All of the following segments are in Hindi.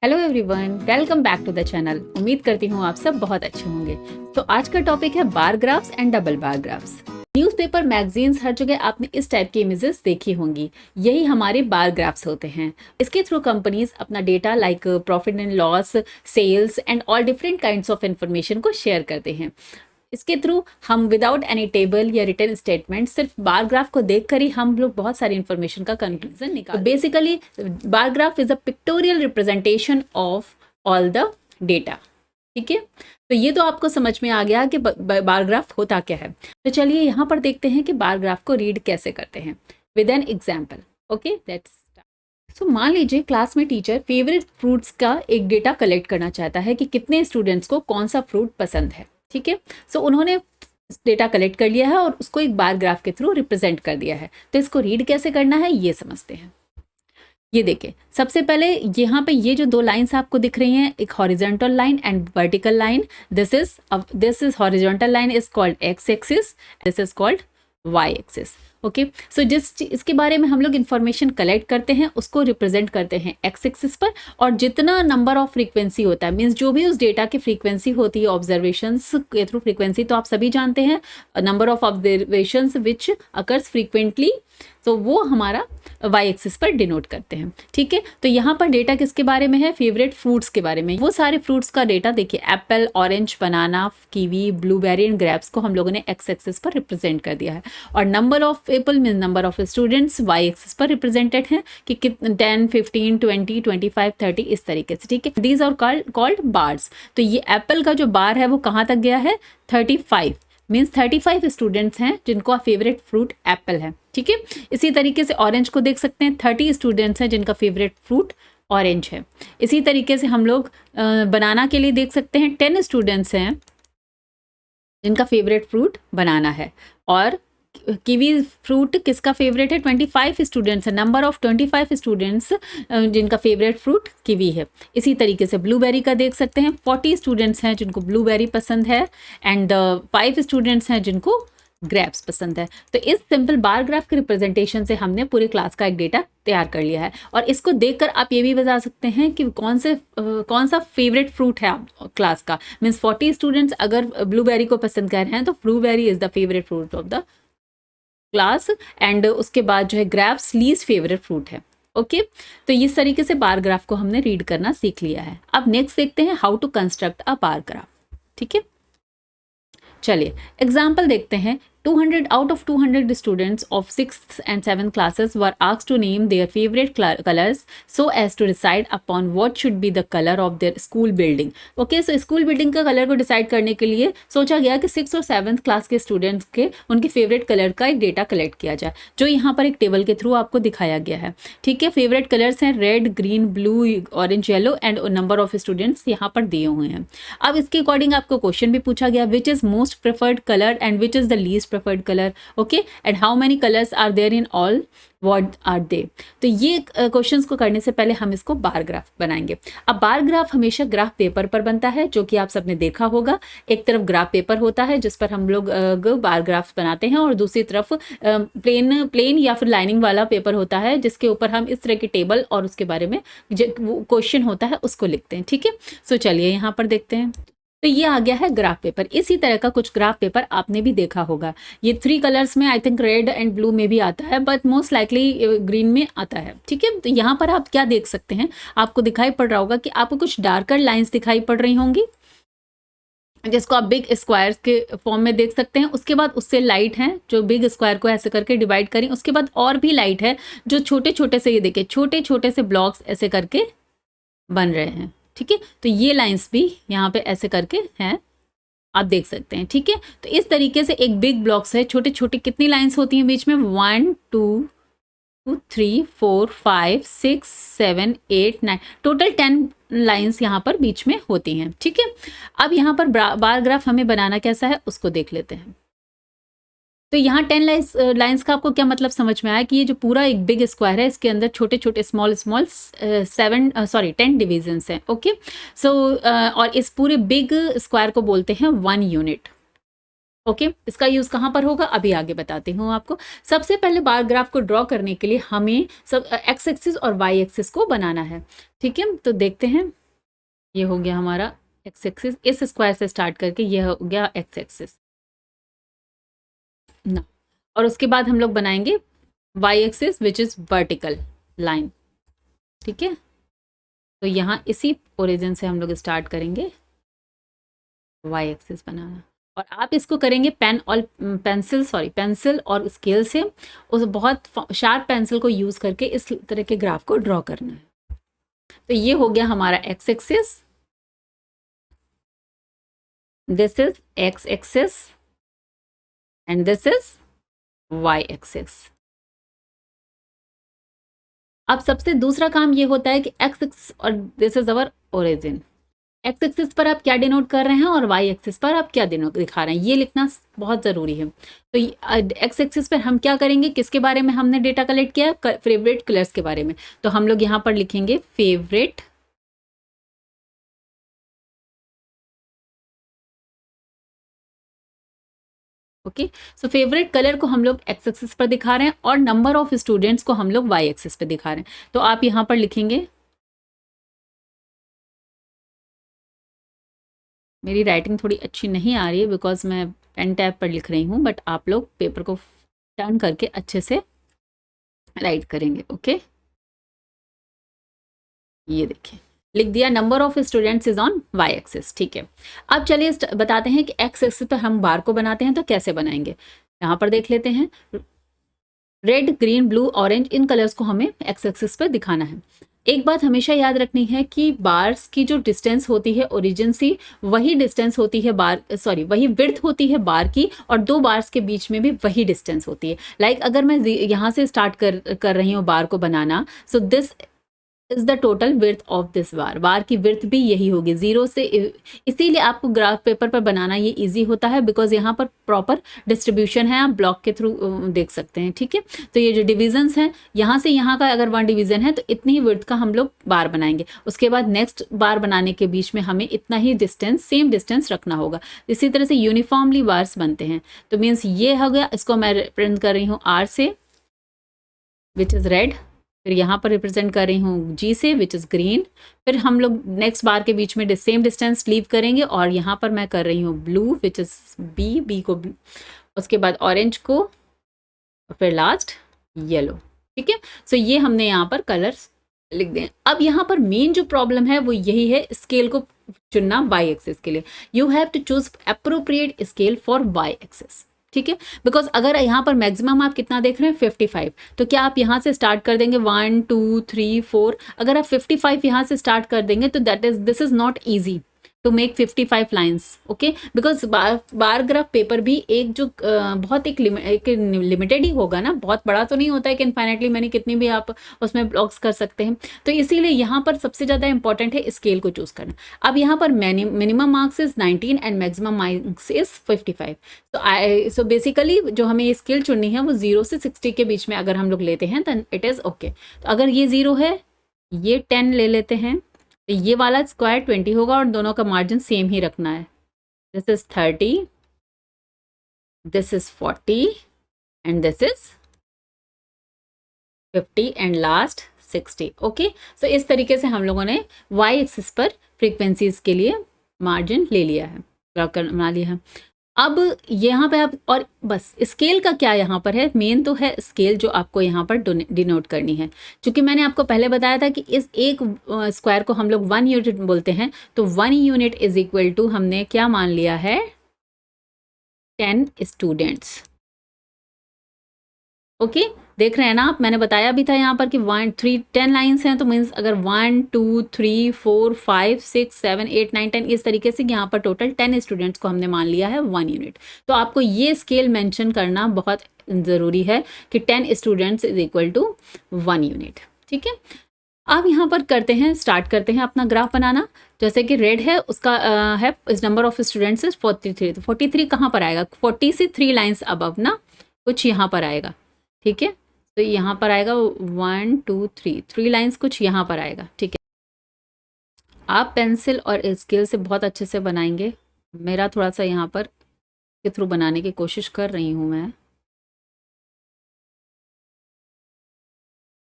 Hello everyone, welcome back to the channel. उम्मीद करती हूँ आप सब बहुत अच्छे होंगे। तो आज का टॉपिक है bar graphs and double bar graphs. Newspaper, magazines, हर जगह आपने इस टाइप की इमेजेस देखी होंगी। यही हमारे बार ग्राफ्स होते हैं। इसके थ्रू कंपनीज अपना data like profit and loss, sales and all different kinds of information को शेयर करते हैं। इसके थ्रू हम विदाउट एनी टेबल या रिटन स्टेटमेंट सिर्फ बार ग्राफ को देखकर ही हम लोग बहुत सारी इंफॉर्मेशन का कंक्लूजन निकाल। Basically bar graph is a pictorial representation of all the data. ठीक है, तो ये तो आपको समझ में आ गया कि बार ग्राफ होता क्या है। तो चलिए यहाँ पर देखते हैं कि बार ग्राफ को रीड कैसे करते हैं with an example. Okay, let's so मान लीजिए क्लास में टीचर फेवरेट फ्रूट्स का एक डेटा कलेक्ट करना चाहता है कि कितने स्टूडेंट्स को कौन सा फ्रूट पसंद है। ठीक है, सो उन्होंने डेटा कलेक्ट कर लिया है और उसको एक बार ग्राफ के थ्रू रिप्रेजेंट कर दिया है। तो इसको रीड कैसे करना है ये समझते हैं। ये देखिए, सबसे पहले यहाँ पे ये जो दो लाइंस आपको दिख रही हैं, एक horizontal line and vertical line. This is horizontal line is called x axis, this is called y axis. Okay, so जिस इसके बारे में हम लोग इंफॉर्मेशन कलेक्ट करते हैं उसको रिप्रेजेंट करते हैं एक्स एक्सिस पर। और जितना नंबर ऑफ फ्रीक्वेंसी होता है, मीन्स जो भी उस डेटा की फ्रीक्वेंसी होती है ऑब्जर्वेशंस के थ्रू, फ्रीक्वेंसी तो आप सभी जानते हैं, number of observations which occurs frequently, तो वो हमारा वाई एक्सिस पर डिनोट करते हैं। ठीक है, तो यहाँ पर डेटा किसके बारे में है? फेवरेट फ्रूट्स के बारे में। वो सारे फ्रूट्स का डेटा देखिए, Apple, orange, banana, kiwi, blueberry and grapes को हम लोगों ने एक्स एक्सिस पर रिप्रेजेंट कर दिया है। और number of people mean number of students Y axis पर रिप्रेजेंटेड हैं कि 10, 15, 20, 25, 30 इस तरीके से। ठीक है, दीज आर कॉल्ड बार्स। तो ये एप्पल का जो बार है वो कहाँ तक गया है? 35, मीन्स 35 स्टूडेंट्स हैं जिनको फेवरेट फ्रूट एप्पल है। ठीक है, इसी तरीके से ऑरेंज को देख सकते हैं, 30 स्टूडेंट्स हैं जिनका फेवरेट फ्रूट ऑरेंज है। इसी तरीके से हम लोग बनाना के लिए देख सकते हैं, 10 स्टूडेंट्स हैं जिनका फेवरेट फ्रूट बनाना है। और कीवी फ्रूट किसका फेवरेट है? 25 स्टूडेंट्स है, नंबर ऑफ 25 स्टूडेंट्स जिनका फेवरेट फ्रूट कीवी है। इसी तरीके से ब्लूबेरी का देख सकते हैं, 40 स्टूडेंट्स हैं जिनको ब्लूबेरी पसंद है एंड 5 स्टूडेंट्स हैं जिनको ग्रेप्स पसंद है। तो इस सिंपल बार ग्राफ के रिप्रेजेंटेशन से हमने पूरी क्लास का एक डेटा तैयार कर लिया है। और इसको देखकर आप ये भी बता सकते हैं कि कौन सा फेवरेट फ्रूट है आप क्लास का। मीन्स 40 स्टूडेंट्स अगर ब्लूबेरी को पसंद कर रहे हैं तो blueberry is the favourite fruit of the class and उसके बाद जो है ग्रेप्स लीस्ट फेवरेट फ्रूट है। ओके, तो इस तरीके से बार ग्राफ को हमने रीड करना सीख लिया है। अब नेक्स्ट देखते हैं how to construct a bar graph. ठीक है, चलिए एग्जाम्पल देखते हैं। 200 out of 200 students of 6th and 7th classes were asked to name their favorite colors so as to decide upon what should be the color of their school building. Okay, so school building का कलर को डिसाइड करने के लिए सोचा गया कि 6th और 7th क्लास के स्टूडेंट्स के उनके फेवरेट कलर का एक डेटा कलेक्ट किया जाए, जो यहाँ पर एक टेबल के थ्रू आपको दिखाया गया है। ठीक है, फेवरेट कलर्स हैं red, green, blue, orange, yellow and number of students यहाँ पर दिए हुए हैं। अब इसके अकॉर्डिंग आपको क्वेश्चन भी पूछा गया, which is most preferred colour and which is the least preferred color, okay, and how many colors are there in all, what are they। तो ये क्वेश्चंस को करने से पहले हम इसको बार ग्राफ बनाएंगे। अब बार ग्राफ हमेशा ग्राफ पेपर पर बनता है, जो कि आप सबने देखा होगा। एक तरफ ग्राफ पेपर होता है जिस पर हम लोग बार ग्राफ बनाते हैं, और दूसरी तरफ प्लेन या फिर लाइनिंग वाला पेपर होता है जिसके ऊपर हम इस तरह के टेबल और उसके बारे में जो क्वेश्चन होता है उसको लिखते हैं। ठीक है, सो चलिए यहाँ पर देखते हैं। तो ये आ गया है ग्राफ पेपर। इसी तरह का कुछ ग्राफ पेपर आपने भी देखा होगा। ये 3 कलर्स में, I think red and blue में भी आता है, बट मोस्ट लाइकली ग्रीन में आता है। ठीक है, तो यहाँ पर आप क्या देख सकते हैं, आपको दिखाई पड़ रहा होगा कि आपको कुछ डार्कर लाइंस दिखाई पड़ रही होंगी जिसको आप बिग स्क्वायर्स के फॉर्म में देख सकते हैं। उसके बाद उससे लाइट हैं जो बिग स्क्वायर को ऐसे करके डिवाइड करें। उसके बाद और भी लाइट है जो छोटे छोटे से, ये देखिए छोटे छोटे से ब्लॉक्स ऐसे करके बन रहे हैं। ठीक है, तो ये लाइंस भी यहाँ पे ऐसे करके हैं, आप देख सकते हैं। ठीक है, तो इस तरीके से एक बिग ब्लॉक्स है, छोटे छोटे कितनी लाइंस होती हैं बीच में? 1 2 3 4 5 6 7 8 9, टोटल 10 लाइंस यहाँ पर बीच में होती हैं। ठीक है, अब यहाँ पर बार ग्राफ हमें बनाना कैसा है उसको देख लेते हैं। तो यहाँ 10 लाइंस का आपको क्या मतलब समझ में आया कि ये जो पूरा एक बिग स्क्वायर है इसके अंदर छोटे छोटे स्मॉल 10 डिविजन्स हैं। ओके, सो और इस पूरे बिग स्क्वायर को बोलते हैं 1 यूनिट। ओके इसका यूज़ कहाँ पर होगा अभी आगे बताती हूँ आपको। सबसे पहले बार ग्राफ को ड्रॉ करने के लिए हमें सब एक्स एक्सिस और वाई एक्सिस को बनाना है। ठीक है, तो देखते हैं। ये हो गया हमारा एक्स एक्सिस, इस स्क्वायर से स्टार्ट करके ये हो गया एक्स एक्सिस ना, और उसके बाद हम लोग बनाएंगे Y axis which is vertical line. ठीक है, तो यहाँ इसी ओरिजिन से हम लोग स्टार्ट करेंगे वाई एक्सिस बनाना, और आप इसको करेंगे पेंसिल और स्केल से, उस बहुत शार्प पेंसिल को यूज़ करके इस तरह के ग्राफ को ड्रॉ करना है। तो ये हो गया हमारा X axis, this is X axis and this is Y axis. अब सबसे दूसरा काम ये होता है कि एक्स एक्सिस और this is our origin, X axis पर आप क्या डिनोट कर रहे हैं और वाई एक्सिस पर आप क्या डिनोट दिखा रहे हैं, ये लिखना बहुत ज़रूरी है। तो एक्स एक्सिस पर हम क्या करेंगे, किसके बारे में हमने डेटा कलेक्ट किया, फेवरेट कलर्स के बारे में, तो हम लोग यहाँ पर लिखेंगे favourite okay. So favourite colour को हम लोग एक्स एक्सिस पर दिखा रहे हैं और नंबर ऑफ स्टूडेंट्स को हम लोग वाई एक्सिस पर दिखा रहे हैं। तो आप यहाँ पर लिखेंगे, मेरी राइटिंग थोड़ी अच्छी नहीं आ रही है बिकॉज मैं पेन टैब पर लिख रही हूँ, बट आप लोग पेपर को टर्न करके अच्छे से राइट करेंगे। ओके, ये देखिए लिख दिया, number of students is on Y axis. ठीक है, अब चलिए बताते हैं कि एक्स एक्सिस पर हम बार को बनाते हैं तो कैसे बनाएंगे। यहाँ पर देख लेते हैं, red green blue orange in colours को हमें एक्स एक्सिस पर दिखाना है। एक बात हमेशा याद रखनी है कि बार्स की जो डिस्टेंस होती है ओरिजिन से, वही डिस्टेंस होती है वही विड्थ होती है बार की, और दो बार्स के बीच में भी वही डिस्टेंस होती है। लाइक अगर मैं यहाँ से स्टार्ट कर रही हूँ बार को बनाना, so this is the total width of this bar की विड्थ भी यही होगी 0 से, इसीलिए आपको ग्राफ पेपर पर बनाना ये इजी होता है बिकॉज यहाँ पर प्रॉपर डिस्ट्रीब्यूशन है, आप ब्लॉक के थ्रू देख सकते हैं। ठीक है, तो ये जो डिविजन्स हैं, यहाँ से यहाँ का अगर 1 डिवीजन है तो इतनी ही विड्थ का हम लोग बार बनाएंगे, उसके बाद नेक्स्ट बार बनाने के बीच में हमें इतना ही डिस्टेंस, सेम डिस्टेंस रखना होगा। इसी तरह से यूनिफॉर्मली बार्स बनते हैं। तो मीन्स ये हो गया, इसको मैं रिप्रेजेंट कर रही हूँ आर से विच इज़ रेड, फिर यहाँ पर रिप्रेजेंट कर रही हूँ जी से विच इज़ ग्रीन, फिर हम लोग नेक्स्ट बार के बीच में सेम डिस्टेंस लीव करेंगे, और यहाँ पर मैं कर रही हूँ ब्लू विच इज़ बी को उसके बाद ऑरेंज को, और फिर लास्ट येलो। ठीक है, सो ये हमने यहाँ पर कलर्स लिख दें। अब यहाँ पर मेन जो प्रॉब्लम है वो यही है, स्केल को चुनना वाई एक्सिस के लिए। You have to choose appropriate scale for Y axis. ठीक है, बिकॉज अगर यहाँ पर मैक्सिमम आप कितना देख रहे हैं 55, तो क्या आप यहाँ से स्टार्ट कर देंगे 1 2 3 4, अगर आप 55 यहाँ से स्टार्ट कर देंगे तो this is not easy to make 55 lines. Okay, because bar graph paper भी एक जो बहुत एक लिमिटेड ही होगा ना, बहुत बड़ा तो नहीं होता है कि इनफाइनेटली मैंने कितनी भी आप उसमें ब्लॉक्स कर सकते हैं। तो इसीलिए यहाँ पर सबसे ज़्यादा इंपॉर्टेंट है स्केल को चूज़ करना। अब यहाँ पर minimum marks is 19 and maximum marks is 55। तो सो बेसिकली जो हमें स्केल चुननी है वो 0 से 60 के बीच में अगर हम लोग लेते हैं देन इट इज़ ओके। तो अगर ये 0 है, ये 10 ले लेते हैं, तो ये वाला स्क्वायर 20 होगा और दोनों का मार्जिन सेम ही रखना है। This is 30, this is 40 and this is 50 and last 60। Okay, so इस तरीके से हम लोगों ने वाई एक्सिस पर फ्रीक्वेंसीज के लिए मार्जिन ले लिया है, बना लिया है। अब यहाँ पे आप, और बस स्केल का क्या यहाँ पर है, मेन तो है स्केल जो आपको यहाँ पर डिनोट करनी है। क्योंकि मैंने आपको पहले बताया था कि इस एक स्क्वायर को हम लोग 1 यूनिट बोलते हैं, तो 1 यूनिट इज इक्वल टू हमने क्या मान लिया है 10 स्टूडेंट्स। ओके, देख रहे हैं ना आप, मैंने बताया भी था यहाँ पर कि 10 लाइन्स हैं, तो मीन्स अगर 1 2 3 4 5 6 7 8 9 10 इस तरीके से यहाँ पर टोटल 10 स्टूडेंट्स को हमने मान लिया है 1 यूनिट। तो आपको ये स्केल मेंशन करना बहुत ज़रूरी है कि 10 students is equal to 1 unit. ठीक है, अब यहाँ पर स्टार्ट करते हैं अपना ग्राफ बनाना। जैसे कि रेड है, उसका है इस नंबर ऑफ स्टूडेंट्स इज 43। तो 43 कहाँ पर आएगा, 40 से 3 लाइन्स अब ना कुछ यहाँ पर आएगा। ठीक है, तो यहाँ पर आएगा 1 2 3 लाइन्स कुछ यहाँ पर आएगा। ठीक है, आप पेंसिल और स्केल से बहुत अच्छे से बनाएंगे। मेरा थोड़ा सा यहाँ पर के थ्रू बनाने की कोशिश कर रही हूँ मैं।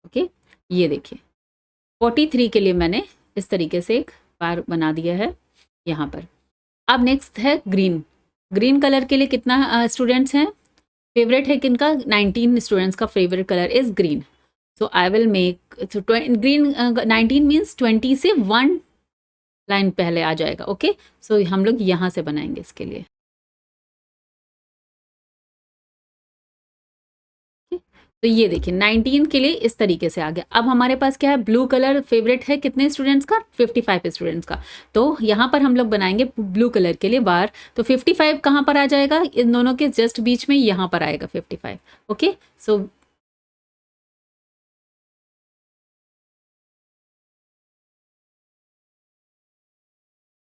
ओके, ये देखिए 43 के लिए मैंने इस तरीके से एक बार बना दिया है यहाँ पर। अब नेक्स्ट है ग्रीन। ग्रीन कलर के लिए कितना स्टूडेंट्स हैं? फेवरेट है किनका? 19 स्टूडेंट्स का favourite colour is green. So I will make green 19 means 20 से 1 लाइन पहले आ जाएगा। ओके, सो हम लोग यहाँ से बनाएंगे इसके लिए। तो ये देखिए 19 के लिए इस तरीके से आ गया। अब हमारे पास क्या है? ब्लू कलर फेवरेट है कितने स्टूडेंट्स का? 55 स्टूडेंट्स का। तो यहाँ पर हम लोग बनाएंगे ब्लू कलर के लिए बार। तो 55 कहाँ पर आ जाएगा? इन दोनों के जस्ट बीच में यहाँ पर आएगा 55। Okay, so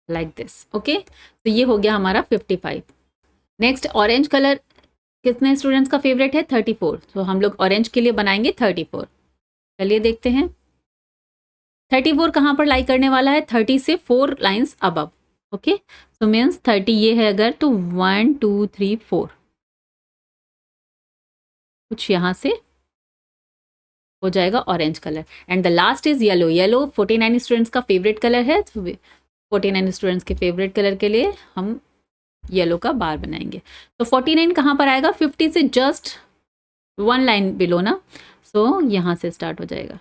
like this. Okay, तो ये हो गया हमारा 55। नेक्स्ट ऑरेंज कलर कितने स्टूडेंट्स का फेवरेट है? 34। तो हम लोग ऑरेंज के लिए बनाएंगे 34। चलिए देखते हैं 34 कहाँ पर लाई करने वाला है? 30 से 4 lines above. Okay, so means 30 ये है अगर, तो 1 2 3 4 कुछ यहाँ से हो जाएगा orange colour. And the last is yellow. Yellow 49 students का फेवरेट कलर है। 49 स्टूडेंट्स के फेवरेट कलर के लिए हम येलो का बार बनाएंगे। तो 49 कहाँ पर आएगा? 50 से जस्ट 1 लाइन बिलो ना। सो यहाँ से स्टार्ट हो जाएगा।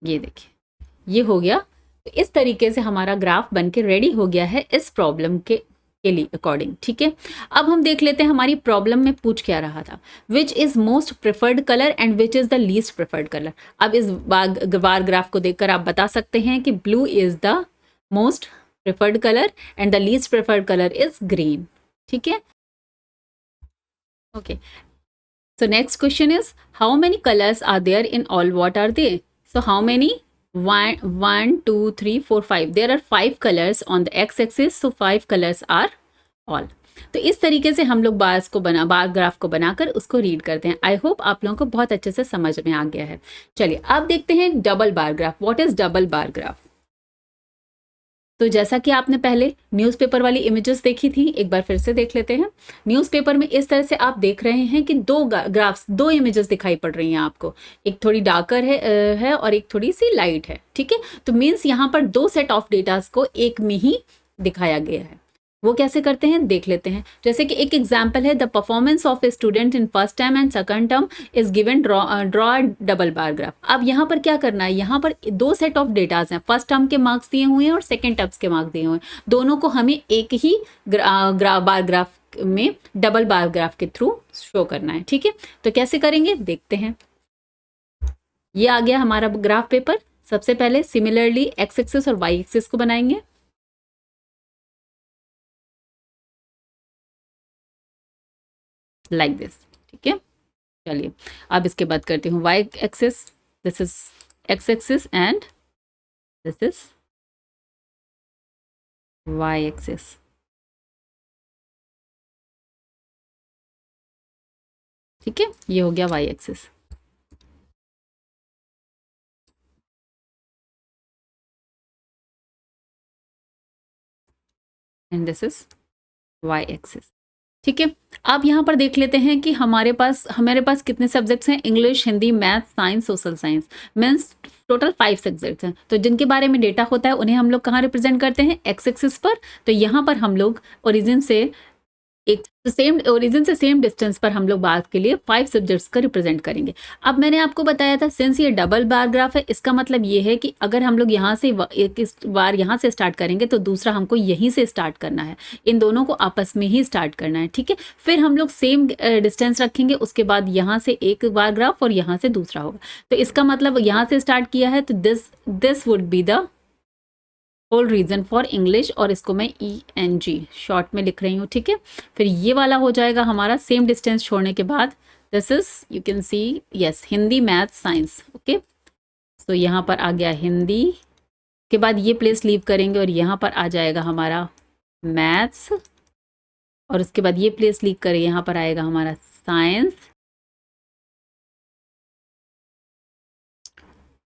ये देखिए ये हो गया। तो इस तरीके से हमारा ग्राफ बन के रेडी हो गया है इस प्रॉब्लम के लिए अकॉर्डिंग। ठीक है, अब हम देख लेते हैं हमारी प्रॉब्लम में पूछ क्या रहा था। Which is most preferred colour and which is the least preferred colour. अब इस बार ग्राफ को देखकर आप बता सकते हैं कि blue is the most preferred colour and the least preferred colour is green. ठीक है, okay. So next question is how many colors are there in all? What are they? So how many? One, two, three, four, five. There are 5 colors on the x-axis. So 5 colors are all. तो इस तरीके से हम लोग बार ग्राफ को बनाकर उसको रीड करते हैं। आई होप आप लोगों को बहुत अच्छे से समझ में आ गया है। चलिए अब देखते हैं double bar graph. What is double bar graph? तो जैसा कि आपने पहले न्यूज़पेपर वाली इमेजेस देखी थी, एक बार फिर से देख लेते हैं। न्यूज़पेपर में इस तरह से आप देख रहे हैं कि दो ग्राफ्स, दो इमेजेस दिखाई पड़ रही हैं आपको। एक थोड़ी डार्कर है और एक थोड़ी सी लाइट है। ठीक है, तो मीन्स यहाँ पर 2 सेट ऑफ डेटास को एक में ही दिखाया गया है। वो कैसे करते हैं देख लेते हैं। जैसे कि एक एग्जाम्पल है, the performance of a student in first term and second term is given, draw double bar graph. अब यहाँ पर क्या करना है? यहाँ पर 2 सेट ऑफ डेटाज हैं। फर्स्ट टर्म के मार्क्स दिए हुए हैं और सेकंड टर्म्स के मार्क्स दिए हुए हैं। दोनों को हमें एक ही बार ग्राफ में डबल बार ग्राफ के थ्रू शो करना है। ठीक है, तो कैसे करेंगे देखते हैं। ये आ गया हमारा ग्राफ पेपर। सबसे पहले सिमिलरली एक्स एक्सिस और वाई एक्सिस को बनाएंगे लाइक दिस। ठीक है, चलिए अब इसके बाद करती हूँ Y axis. This is X axis and this is Y axis. ठीक है, ये हो गया Y axis. And this is Y axis. ठीक है, अब यहाँ पर देख लेते हैं कि हमारे पास कितने सब्जेक्ट्स हैं? English, Hindi, math, science, social science. Means total 5 subjects हैं। तो जिनके बारे में डेटा होता है उन्हें हम लोग कहाँ रिप्रेजेंट करते हैं? एक्स एक्सिस पर। तो यहाँ पर हम लोग ओरिजिन से सेम डिस्टेंस पर हम लोग बात के लिए 5 सब्जेक्ट्स का रिप्रेजेंट करेंगे। अब मैंने आपको बताया था सिंस ये डबल बार ग्राफ है, इसका मतलब ये है कि अगर हम लोग यहाँ से एक बार यहाँ से स्टार्ट करेंगे तो दूसरा हमको यहीं से स्टार्ट करना है। इन दोनों को आपस में ही स्टार्ट करना है। ठीक है, फिर हम लोग सेम डिस्टेंस रखेंगे, उसके बाद यहाँ से एक बार ग्राफ और यहाँ से दूसरा होगा। तो इसका मतलब यहाँ से स्टार्ट किया है तो this would be the whole region for English, और इसको मैं ENG शॉर्ट में लिख रही हूँ। ठीक है, फिर ये वाला हो जाएगा हमारा सेम डिस्टेंस छोड़ने के बाद। This is you can see yes Hindi, math, science. Okay, तो यहाँ पर आ गया हिंदी के बाद ये प्लेस लीव करेंगे और यहाँ पर आ जाएगा हमारा मैथ्स, और उसके बाद ये प्लेस लीव करें, यहाँ पर आएगा हमारा साइंस।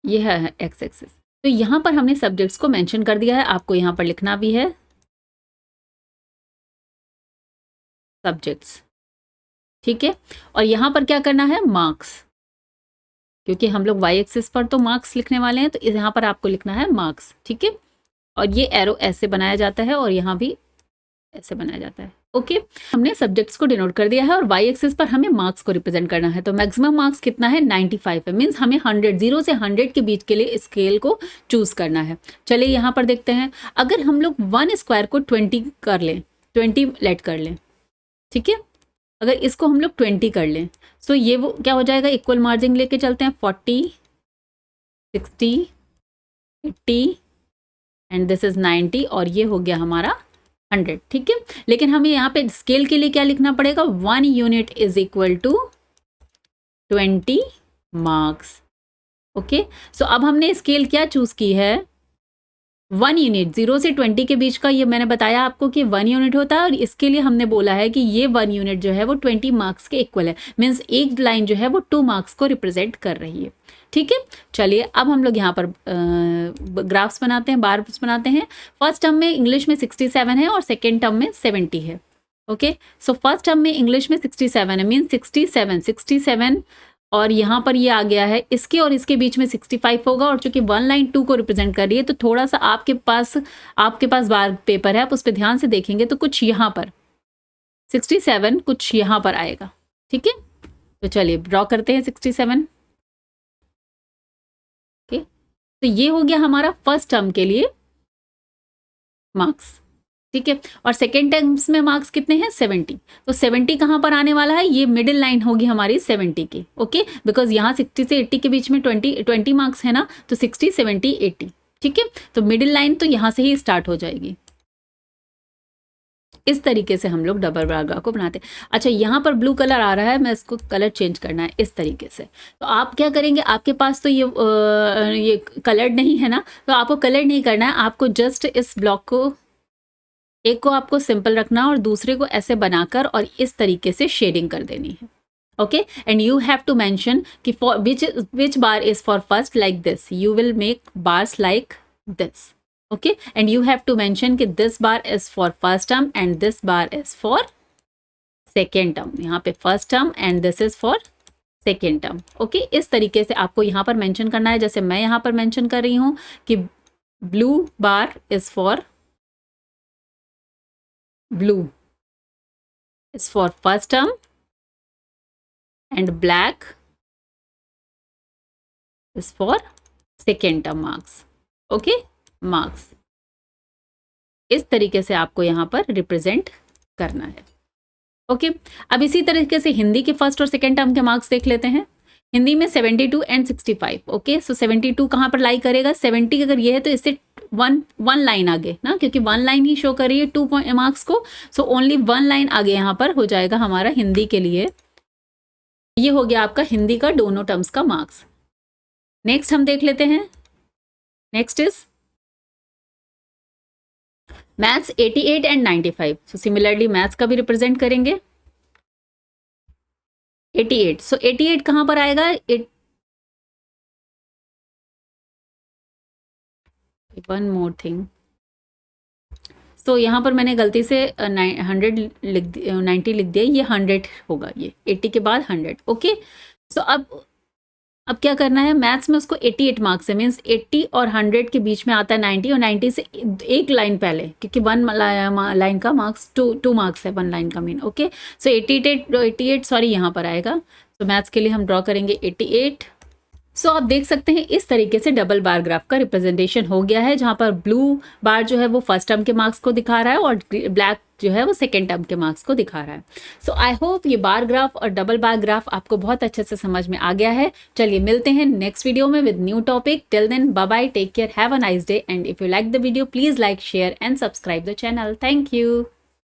ये है एक्स एक्सिस। तो यहाँ पर हमने सब्जेक्ट्स को मेंशन कर दिया है, आपको यहाँ पर लिखना भी है सब्जेक्ट्स, ठीक है। और यहाँ पर क्या करना है, मार्क्स, क्योंकि हम लोग वाई एक्सिस पर तो मार्क्स लिखने वाले हैं, तो यहाँ पर आपको लिखना है मार्क्स, ठीक है। और ये एरो ऐसे बनाया जाता है और यहाँ भी ऐसे बनाया जाता है, ओके। हमने सब्जेक्ट्स को डिनोट कर दिया है और वाई एक्सिस पर हमें मार्क्स को रिप्रेजेंट करना है। तो मैक्सिमम मार्क्स कितना है, 95 है, मीन्स हमें 100, 0 से 100 के बीच के लिए स्केल को चूज करना है। चलिए यहाँ पर देखते हैं, अगर हम लोग 1 स्क्वायर को 20 कर लें, 20 लेट कर लें, ठीक है। अगर इसको हम लोग 20 कर लें, सो ये वो क्या हो जाएगा, इक्वल मार्जिन लेके चलते हैं, 40, 60, 80 एंड दिस इज 90 और ये हो गया हमारा 100, ठीक है। लेकिन हमें यहाँ पे स्केल के लिए क्या लिखना पड़ेगा, 1 unit is equal to 20 marks, okay. So अब हमने स्केल क्या चूज की है, 1 यूनिट, 0 से 20 के बीच का, ये मैंने बताया आपको कि 1 यूनिट होता है और इसके लिए हमने बोला है कि ये 1 यूनिट जो है वो 20 मार्क्स के इक्वल है, मीन्स एक लाइन जो है वो 2 मार्क्स को रिप्रेजेंट कर रही है, ठीक है। चलिए अब हम लोग यहाँ पर ग्राफ्स बनाते हैं, बार्स बनाते हैं। फर्स्ट टर्म में इंग्लिश में 67 है और सेकेंड टर्म में 70 है, ओके। सो फर्स्ट टर्म में इंग्लिश में 67 है, मीन्स 67 और यहाँ पर ये आ गया है, इसके और इसके बीच में 65 होगा। और चूंकि 1 लाइन 2 को रिप्रेजेंट कर रही है तो थोड़ा सा आपके पास बार पेपर है, आप उस पर ध्यान से देखेंगे तो कुछ यहाँ पर 67 कुछ यहाँ पर आएगा, ठीक है। तो चलिए ड्रॉ करते हैं 67, ओके। तो ये हो गया हमारा फर्स्ट टर्म के लिए मार्क्स, ठीक है। और सेकेंड टर्म्स में मार्क्स कितने हैं, 70। तो 70 कहाँ पर आने वाला है, ये मिडिल लाइन होगी हमारी 70 की, ओके। बिकॉज यहाँ 60 से 80 के बीच में 20 मार्क्स है ना, तो 60, 70, 80, ठीक है। तो मिडिल लाइन तो यहाँ से ही स्टार्ट हो जाएगी। इस तरीके से हम लोग डबल बार ग्राफ को बनाते हैं। अच्छा, यहाँ पर ब्लू कलर आ रहा है, मैं इसको कलर चेंज करना है इस तरीके से। तो आप क्या करेंगे, आपके पास तो ये कलर नहीं है ना, तो आपको कलर नहीं करना है, आपको जस्ट इस ब्लॉक को, एक को आपको सिंपल रखना और दूसरे को ऐसे बनाकर और इस तरीके से शेडिंग कर देनी है, okay. And you have to mention कि for which bar is for first, like this you will make bars like this, okay, and you have to mention कि this bar is for first term and this bar is for second term। यहाँ पे first term and this is for second term, okay। इस तरीके से आपको यहाँ पर mention करना है, जैसे मैं यहाँ पर mention कर रही हूँ कि blue bar is for blue is for first term and black is for second term marks, okay, marks. इस तरीके से आपको यहाँ पर रिप्रेजेंट करना है, ओके। अब इसी तरीके से हिंदी के फर्स्ट और सेकेंड टर्म के मार्क्स देख लेते हैं। हिंदी में 72 एंड 65, ओके। सो 72 कहाँ पर लाई करेगा, 70 अगर ये है तो इससे वन लाइन आगे ना, क्योंकि 1 लाइन ही शो कर रही है 2 मार्क्स को, सो ओनली 1 लाइन आगे यहाँ पर हो जाएगा हमारा हिंदी के लिए। ये हो गया आपका हिंदी का दोनों टर्म्स का मार्क्स। नेक्स्ट हम देख लेते हैं, next is maths 88 and 95। So similarly maths का भी रिप्रेजेंट करेंगे 88। सो 88 कहाँ पर आएगा, वन मोर थिंग, सो यहाँ पर मैंने गलती से 100 लिख 90 लिख दिया, ये 100 होगा, ये 80 के बाद 100, ओके। सो अब क्या करना है, मैथ्स में उसको 88 मार्क्स है, मीन्स 80 और 100 के बीच में आता है 90 और 90 से एक लाइन पहले, क्योंकि 1 लाइन का मार्क्स 2 मार्क्स है 1 लाइन का मीन, ओके। सो 88 सॉरी यहाँ पर आएगा। तो मैथ्स के लिए हम ड्रॉ करेंगे 88। सो आप देख सकते हैं इस तरीके से डबल बार ग्राफ का रिप्रेजेंटेशन हो गया है, जहाँ पर ब्लू बार जो है वो फर्स्ट टर्म के मार्क्स को दिखा रहा है और ब्लैक जो है वो सेकेंड टर्म के मार्क्स को दिखा रहा है। सो आई होप ये बार ग्राफ और डबल बार ग्राफ आपको बहुत अच्छे से समझ में आ गया है। चलिए मिलते हैं नेक्स्ट वीडियो में with new topic. Till then bye bye, take care, have a nice day, and if you like the video please like, share and subscribe the channel. Thank you.